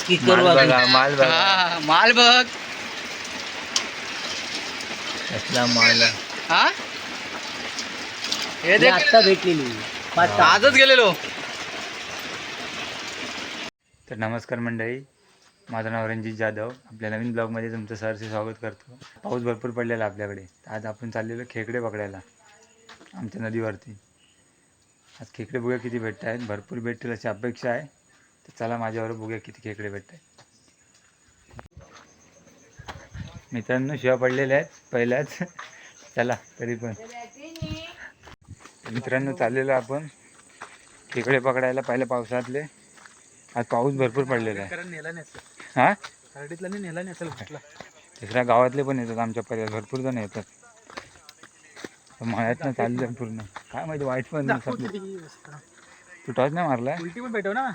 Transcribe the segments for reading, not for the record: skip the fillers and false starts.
Kicker माल बघा हा माल बघ कसला माल हा हे देख आता भेटलेली आजच गेलेलो. तर नमस्कार मंडळी, माझं नाव रणजित जाधव. आपल्या नवीन ब्लॉगमध्ये तुमचं सहर्ष स्वागत करतो. पाऊस भरपूर पडलेला आपल्याकडे. आज आपण चाललेलो खेकडे पकडायला आमच्या नदीवरती. आज खेकडे बघूया किती भेटत आहेत. भरपूर भेटतील अशी अपेक्षा आहे. तर चला माझ्यावर बघूया किती खेकडे भेटत आहेत. मित्रांनो शिवा पडलेल्या आहेत पहिल्याच. चला तरी पण मित्रांनो चाललेलो आपण खेकडे पकडायला पहिल्या पावसातले. आज पाऊस भरपूर पडलेला आहे. नेला नसेल हां खरडीतला नेला नसेल कुठला. दुसऱ्या गावातले पण येतात आमच्या पर्याय भरपूर जण येतात. मळ्यातनं चाललं पूर्ण. काय माहिती वाईट पण तू टॉर्च नाही मारलाय. उलटी पण भेटव ना.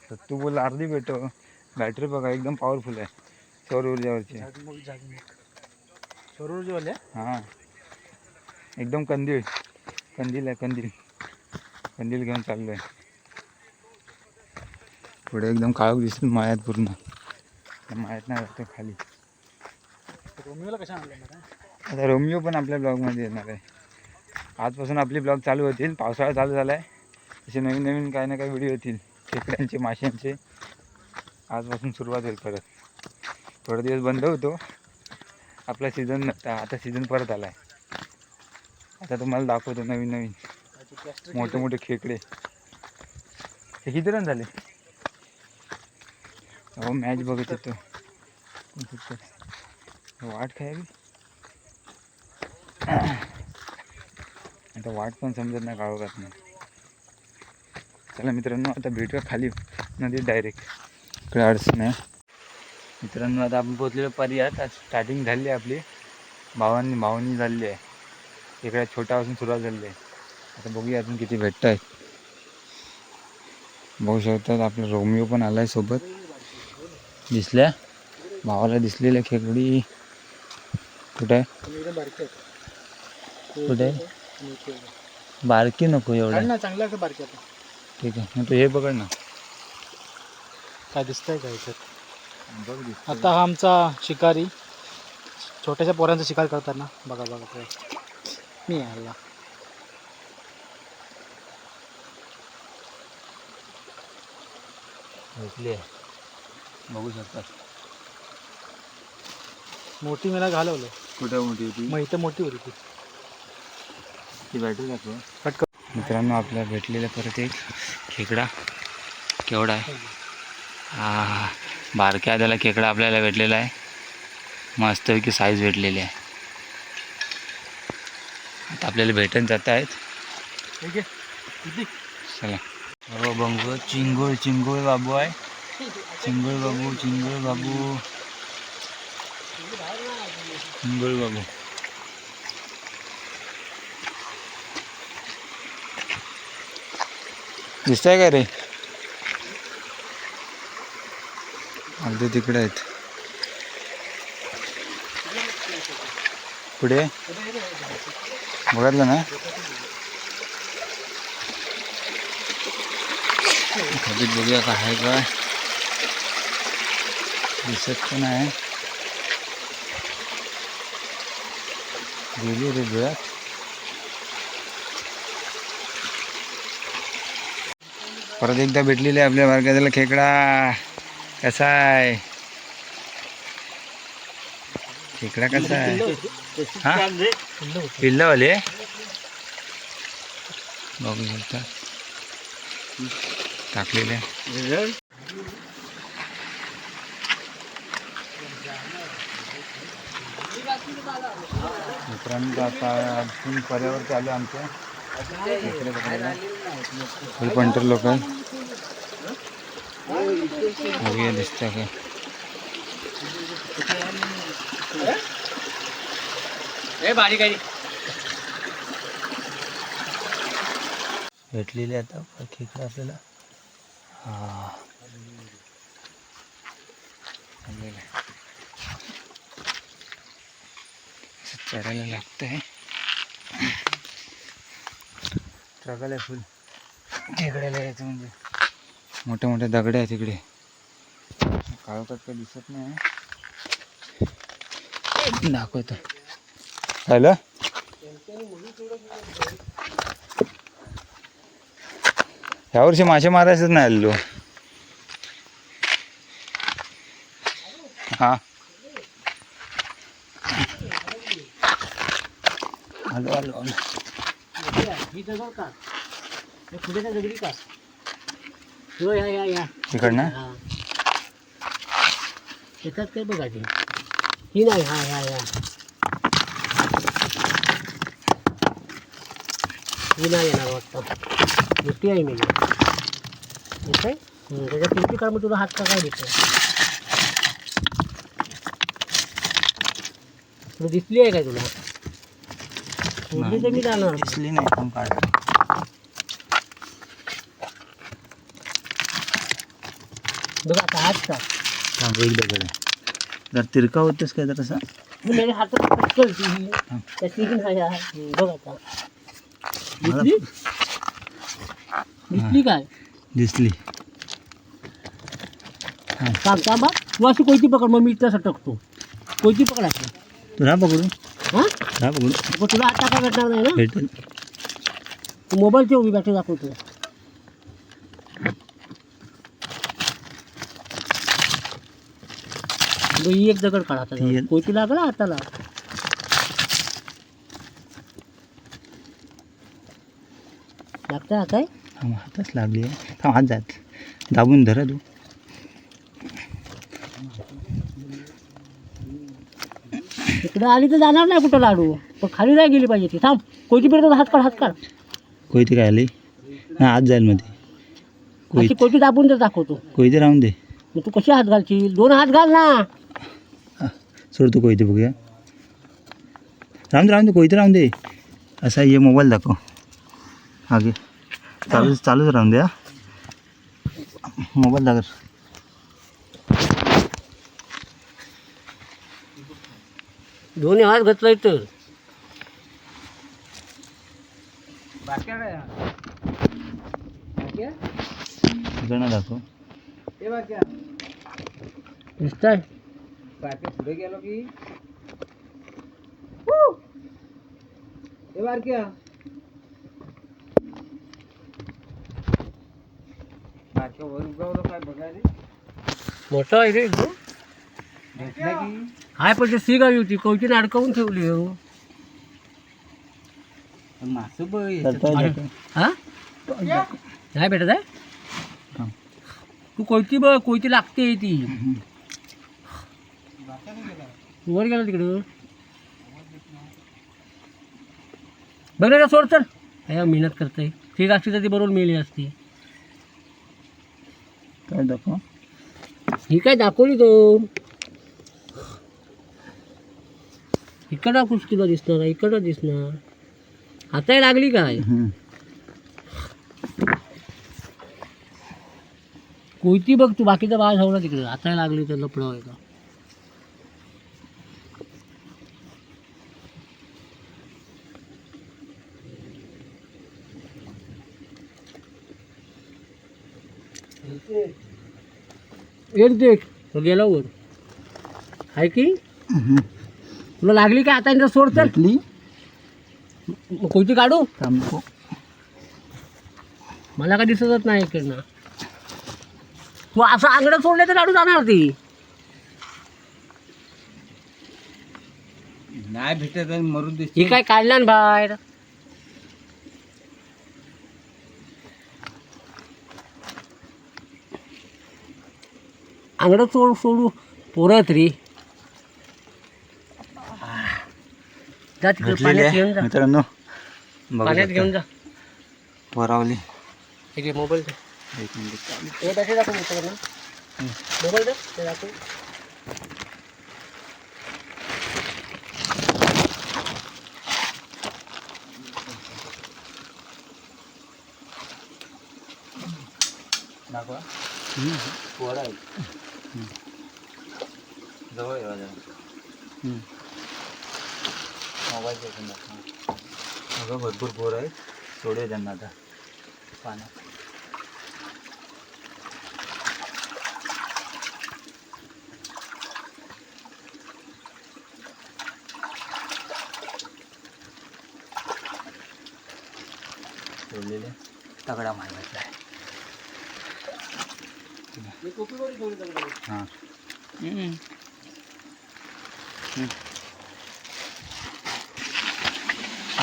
तर तू बोल अर्धी भेटव. बॅटरी बघा एकदम पॉवरफुल आहे. सौर ऊर्जावरची. सौर ऊर्जेवाले हां एकदम कंदील कंदील आहे. कंदील घेऊन चाललो आहे. पुढे एकदम काळोख दिसतो मळ्यात पूर्ण. मळ्यात नाही जातो खाली. रोमिओला कशा आणलं आता रोमिओ पण आपल्या ब्लॉगमध्ये येणार आहे. आजपासून आपली ब्लॉग चालू होतील. पावसाळा चालू झाला आहे तसे नवीन नवीन काही ना काही व्हिडिओ येतील खेकड्यांचे माशांचे. आजपासून सुरुवात होईल परत. थोडे दिवस बंद होतो. आपला सीझन नव्हता. आता सीझन परत आला आहे. आता तुम्हाला दाखवतो नवीन नवीन मोठे मोठे खेकडे. हे किती रन झाले. हो मॅच बघत होतो. वाट खायली आता. वाट पण समजत नाही काळोखात नाही. चला मित्रांनो आता भेटूया खाली नदीत डायरेक्ट. इकडे अडचण आहे. मित्रांनो आता आपण पोचलेलो पर्यात. आज स्टार्टिंग झाली आहे आपली. भावानी झालेली आहे. इकडे छोट्यापासून सुरुवात झालेली आहे. आता बघूया अजून किती भेटत आहेत. बघू शकतात आपला रोमिओ पण आला आहे सोबत. दिसल्या भावाला दिसलेल्या खेकडी. कुठे कुठे बारकी नको एवढा ना चांगला का बारकी. आता ठीक आहे. मग तू हे पकड ना. काय दिसतंय का याच्यात. बघ आता हा आमचा शिकारी छोट्याशा पोरांचा शिकार करताना बघा मी आहे. भेटली आहे. बघू शकतात. मोठी मला घालवलं. कुठे मोठी होती. मग इथं मोठी होती ती बॅटरी दाखव. कट कर. मित्रांनो आपल्याला भेटलेला परत एक खेकडा. केवढा आहे. हा बारक्या त्याला खेकडा आपल्याला भेटलेला आहे. मस्तपैकी साईज भेटलेली आहे. आता आपल्याला भेटून जात आहेत. ठीक आहे. चला हो बंगो चिंगोळ बाबू आहे. चिंगोळ बाबू दिसतंय का रे. अगदी तिकडे आहेत. पुढे बघितलं ना. खाली बघूया काय आहे का. दिसत पण आहे. गेली रे डोळ्यात. परत एकदा भेटलेली आहे आपल्या बारक्याला खेकडा. कसा आहे खेकडा. कसा आहे हा पिल्लावाले. बघू शकता टाकलेले. मित्रांनो आता अजून पर्यावर चालू आमच्या खेकडे पकडायला. फुल पंटर लोक आहे. बघूया दिसतं का. भेटलेले आता खेकडे आपल्याला. हा चढायला लागतंय. स्ट्रगल आहे फुल खेकड्याला यायचं म्हणजे. मोठे मोठे दगड आहेत तिकडे. काळोखात काही दिसत नाही दाखवतो. हॅलो यावर्षी मासे मारायचंच नाही आलेलो. हा आलो आलो आलो. ही दगड का पुढे दगडी का या तिकडनं हा त्याच्यात काय बघा ते ही नाही. हा ह्या ही नाही येणार वाटतं. मोठी आहे मी येत आहे त्याच्या किती काळ मग तुला हात का काय देतो. तुला दिसली आहे काय तुला तर मी जाणार दिसली नाही पण काढ बघा आता हात का एक दगड आहे जर तिरका होतेस काय तर असं मेरे हातात कळती त्याची नाही बघ आता दिसली दिसली काय दिसली. काम बा तू अशी कोयती पकड मग मी तसं टाकतो. कोयती पकडायची तू राहा पकडून हां राहा पकडून मग तुला आता काय भेटणार नाही ना. भेटेल तू मोबाईलची उभी बॅटरी दाखवतो. ही एक दगड काढा आता कोयती लागला हाताला. लागतं हात आहे हातच लागली आहे. थांब हात जात दाबून धरा तू. इकडं आली तर जाणार नाही कुठं लाडू पण खाली नाही गेली पाहिजे ती. थांब कोयती पेरतो हात काढ. कोयती काय आली नाही आत जाईल मध्ये अशी कोयती दाबून तर दाखवतो. कोयती राहून दे. मग तू कशी हात घालशील 2 हात घाल ना. सोड तू कोयती बघूया. राहून दे कोयती राहून दे. असा ये मोबाईल दाखव आगे चालूच राहून दे. मोबाईल दाखव. दोन्ही हात घातलाय तर गणा दाखव. दिसतंय पुढे गेलो की बारक्या वर उगावलं काय बघायला मोठा आहे रे एकदम. भेटला की हाय पण ते सी गावी होती कोयतीने अडकवून ठेवली हो. मासं बघ हा नाही भेटत आहे. तू कोयती बघ कोयती लागते ती. वर गेला तिकडं बघ रे सोड चल. मेहनत करते ठीक असती तर ती बरोबर मिळली असती. काय दाखव. ही काय दाखवली तो इकडं कुस्तीला दिसणार इकडं दिसणार. हाताय लागली काय कोयती बघ तू बाकीचा बाळ झावला तिकडे हाताय लागली तर लपडा व्हायचा. एक देख तो गेला वर आहे की तुला लागली काय आता सोड तर कोयती काढू. मला काय दिसतच नाही इकडनं. तू असं आंगडं सोडलं तर लाडू जाणार ती. नाही भेटत मरून ही दिसते. काय काढल्या ना बाहेर. आंगडं सोडू पोरत रे. जा तिकडे पाण्यात घेऊन जा. मित्रांनो पाण्यात घेऊन जा. वरावली ठीक आहे मोबाईल दे. एक मिनिट हे बॅटरी दाखव मित्रांनो. मोबाईल दे ते दाखव. दाखवा. पोरं आहेत जवळ येवा जरा मोबाईल घेऊन दाखवा. अगं भरपूर पोरं आहेत सोडूया त्यांना आता पाण्यात. ठेवलेले तगडा माल भेटला आहे. हां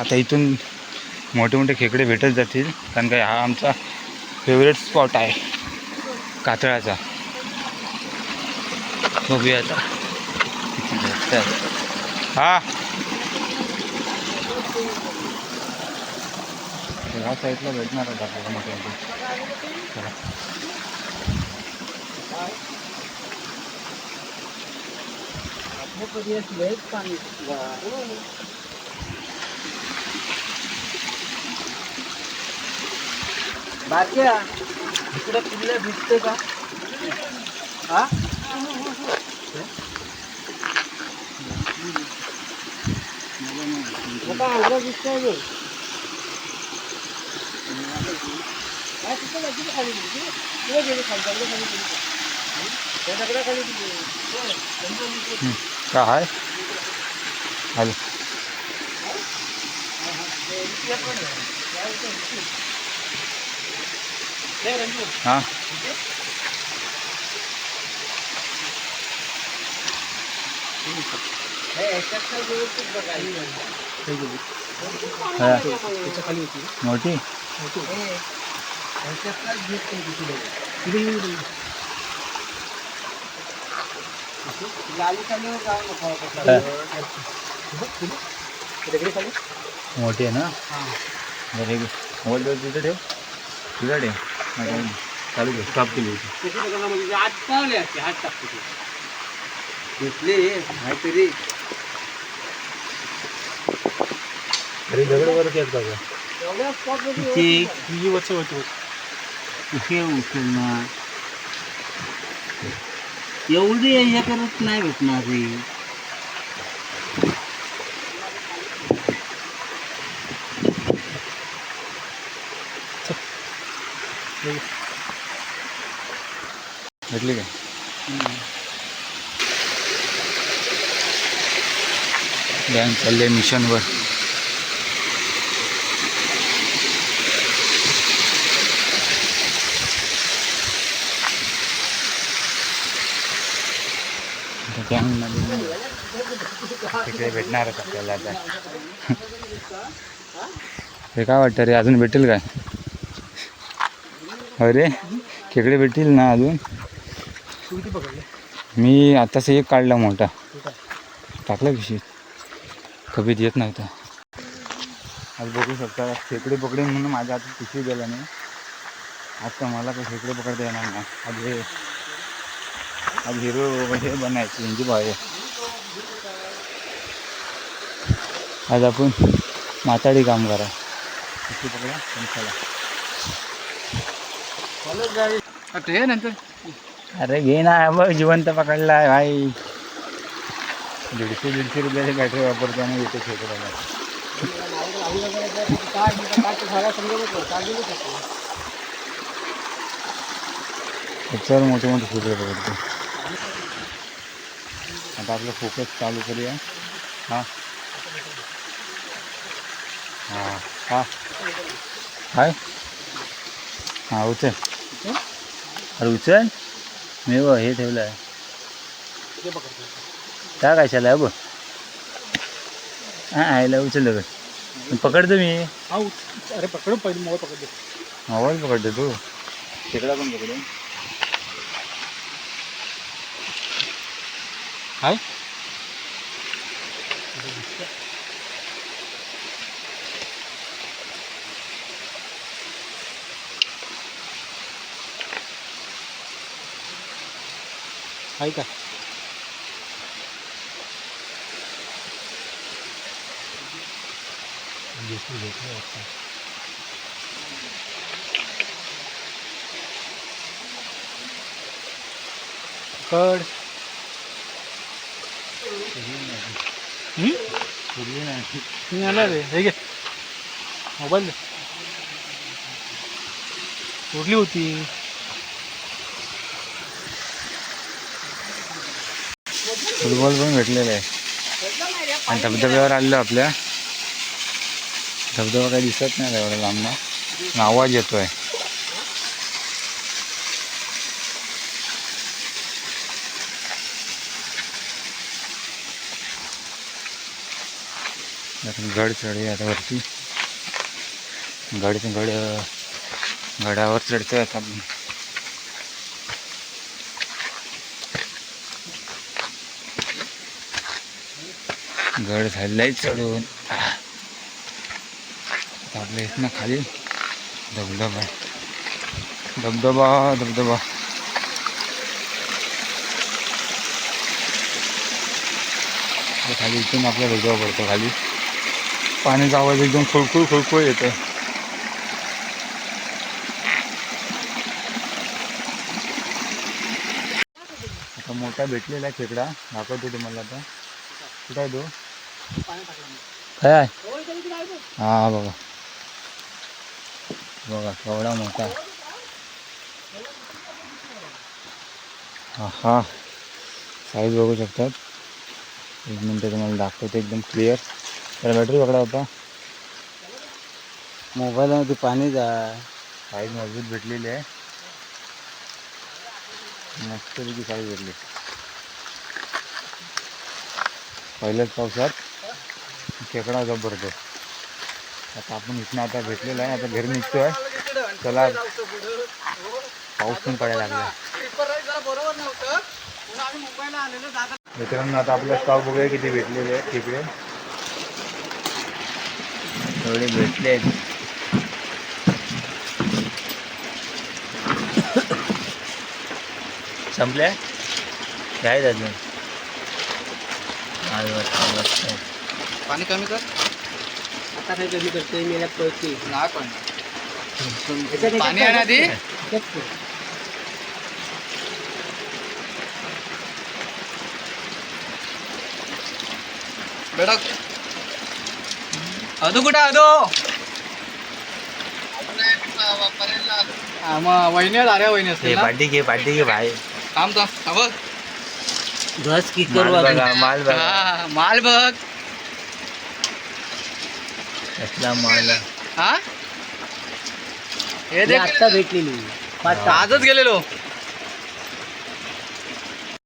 आता इथून मोठे मोठे खेकडे भेटत जातील, कारण काय हा आमचा फेवरेट स्पॉट आहे कातळाचा. बघूया आता किती भेटतात. हा ह्या साईडला भेटणार आहे आपल्याला मोठे मोठे. चला बारक्या इकडे पिल्ला भेटते का? हा का आहे हॅलो हां मोठी मोठी आहे ना. बरं मोबाईल जर तिथे ठेव तुझ्याकडे चालू घे स्टॉप केली होती. घेतले काहीतरी तरी दगड वर केलं का किती वर्ष होती कुठे उचल ना एवढी हे करत नाही भेटणार रे. भेटली काय? गँग चालले मिशनवर. तिकडे भेटणार आपल्याला आता. हे काय वाटतं रे अजून भेटेल काय? अरे खेकडे भेटतील ना अजून. मी आताच एक काढला मोठा टाकला पिशवीत, कधीच येत नव्हता. आज बघू शकता खेकडे पकडे म्हणून माझ्या हातात पिशवी गेला नाही. आज तर मला काही खेकडे पकडता येणार नाही. आज हिरो हे बनायची म्हणजे पाहिजे. आज आपण माताडी काम करा. पिशवी पकडा चला नंतर. अरे घे ना बघ जिवंत पकडला आहे भाई. 150 रुपयाची बॅटरी वापरतो आणि येते खेकड्याला. त्याच्यावर मोठे मोठे खेकडे पकडतो. आता आपलं फोकस चालू करूया. हां हां हां काय हां उचल. अरे उचल मी व हे ठेवलं आहे त्या कशाला आहे बघ. हां आयला उचल पकडतो मी. अरे पकडू पहिले मोबाईल पकडतो. मोबाईल पकडतो तू खेकडा पण पकडू. हाय आहे का? कड मी आला रे. हे घे मोबाईल उडली होती. फुटबॉल पण भेटलेला आहे. आणि धबधब्यावर आलेलो आपल्या. धबधबा काही दिसत नाही एवढा लांबना. आवाज येतोय. गड चढूया आता वरती. गडावर चढतोय आता आपण. गड झालेलाय चढून. आपल्या इथनं खाली धबधबा आहे. धबधबा खाली इथून आपला धबधबा पडतो खाली. पाण्याचा आवाज एकदम खुळखुळ येतो. आता मोठा भेटलेला आहे खेकडा, दाखवतो तुम्हाला आता. कुठं आहे तो? काय आहे? हा बघा केवढा मोठा. हा साईज बघू शकतात. एक मिनटं तुम्हाला दाखवतो एकदम क्लिअर. त्याला बॅटरी पकडा होता. मोबाईलमध्ये पाणी जाय. साईज मजबूत भेटलेली आहे. मस्तपैकी साईज भेटली. पहिल्याच पावसात खेकडा जबरदस्त. आता आपण इथनं आता भेटलेला आहे. आता घरी निघतोय. चला पाऊस पण पडायला लागला. मित्रांनो आता आपला स्टॉक बघूया किती भेटलेले आहेत खेकडे. एवढे भेटले आहेत. संपले काय अजून. पाणी कमी कर. आता काय कमी करतोय मेला पळते. नाही पाणी आहे ना ती. बेटा अदू कुठं अदू. मग वहिनी अरे वहिनी असते ना. पार्टी घे भाई. थांब बघ. बस की करू माल बघा. हा माल बघ. कसला माल. हा हे देख आत्ता भेटलेली आजच गेलेलो.